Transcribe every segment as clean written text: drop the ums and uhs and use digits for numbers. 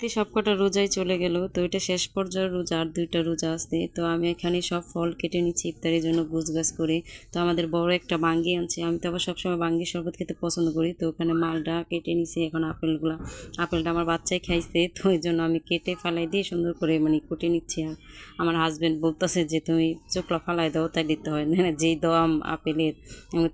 সবকটা রোজাই চলে গেল, তো এটা শেষ পর্যায়ের রোজা, আর 2টা রোজা আছে। তো আমি এখানে সব ফল কেটে নিচ্ছি ইফতারের জন্য গোছগাছ করে। তো আমাদের বড় একটা বাঙ্গি আনছে, আমি তো আবার সবসময় বাঙ্গির শরবত খেতে পছন্দ করি। তো ওখানে মালটা কেটে নিছি, এখন আপেলটা আমার বাচ্চাই খাইছে, তো ওই জন্য আমি কেটে ফালাই দিয়ে সুন্দর করে মানে কুটে নিচ্ছি। আর আমার হাজব্যান্ড বলতেছে যে তুমি চোখলা ফালাই দাও, তাই দিতে হয় না, যেই দাম আপেলের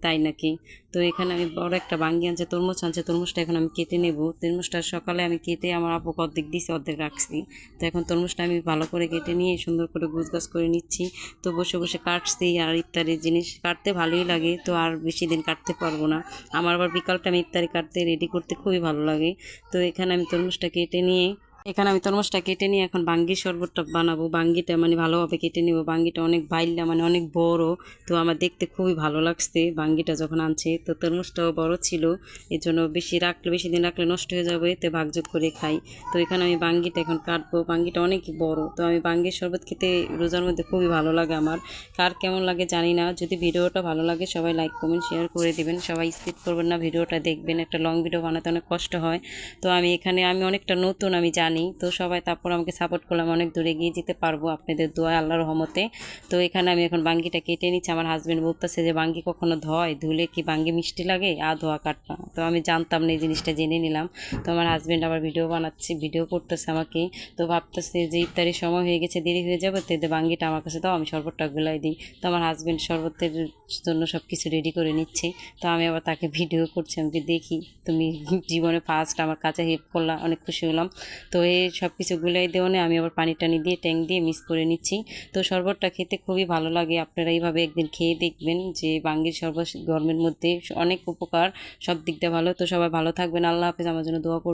তাই নাকি। তো এখানে আমি বড় একটা বাঙ্গি আনছে, তরমুজ আনছে, তরমুজটা এখন আমি কেটে নেব। তরমুজটা সকালে আমি কেটে আমার আপুকে অর্ধেক দিয়েছি, অর্ধেক রাখছি। তো এখন তরমুজটা আমি ভালো করে কেটে নিয়ে সুন্দর করে গোছগাছ করে নিচ্ছি। তো বসে বসে কাটছি, আর ইফতারের জিনিস কাটতে ভালোই লাগে, তো আর বেশি দিন কাটতে পারবো না। আমার আবার বিকালটা আমি ইফতারি কাটতে রেডি করতে খুবই ভালো লাগে। তো এখানে আমি তরমুজটা কেটে নিয়ে এখন বাঙ্গির শরবতটা বানাবো। বাঙ্গিটা মানে ভালোভাবে কেটে নেব। বাঙ্গিটা অনেক বাইল্লা, মানে অনেক বড়। তো আমার দেখতে খুবই ভালো লাগছে বাঙ্গিটা যখন আনছে। তো তরমুজটাও বড় ছিল, এর জন্য বেশি দিন রাখলে নষ্ট হয়ে যাবে, তো ভাগযোগ করে খাই। তো এখানে আমি বাঙ্গিটা এখন কাটবো। বাঙ্গিটা অনেক বড়। তো আমি বাঙ্গির শরবত খেতে রোজার মধ্যে খুবই ভালো লাগে আমার। কার কেমন লাগে জানি না। যদি ভিডিওটা ভালো লাগে সবাই লাইক কমেন্ট শেয়ার করে দিবেন, সবাই স্কিপ করবেন না, ভিডিওটা দেখবেন। একটা লং ভিডিও বানাতে অনেক কষ্ট হয়। তো আমি অনেকটা নতুন, আমি জানি। তো সবাই তারপর আমাকে সাপোর্ট করলাম, অনেক দূরে গিয়ে যেতে পারবো আপনাদের দোয়া, আল্লাহর রহমতে। তো এখানে আমি এখন বাঙ্গিটা কেটে নিচ্ছি। আমার হাজব্যান্ড বলতেছে যে বাঙ্গি কখনো ধুলে কি বাঙ্গি মিষ্টি লাগে, ধোয়া কাটনা। তো আমি জানতাম না, এই জিনিসটা জেনে নিলাম। তো আমার হাজব্যান্ড আবার ভিডিও করতেছে আমাকে। তো ভাবতেছে যে ইফতারির সময় হয়ে গেছে, দেরি হয়ে যাবে, তো এদের বাঙ্গিটা আমার কাছে দাও, আমি শরবতটা গুলাই দিই। তো আমার হাজব্যান্ড শরবতের জন্য সব কিছু রেডি করে নিচ্ছে। তো আমি আবার তাকে ভিডিও করছি, আমি দেখি তুমি জীবনে ফার্স্ট আমার কাছে হেল্প করলাম, অনেক খুশি হলাম। তো এই সব কিছু গুলাই দেওয়া আমি আবার পানি টানি দিয়ে ট্যাঙ্ক দিয়ে মিক্স করে নিচ্ছি। তো শরবতটা খেতে খুবই ভালো লাগে, আপনারা এইভাবে একদিন খেয়ে দেখবেন যে বাঙ্গির শরবত গরমের মধ্যে অনেক উপকার, সব দিক দিয়ে ভালো। তো সবাই ভালো থাকবেন, আল্লাহ হাফেজ, আমার জন্য দোয়া করবেন।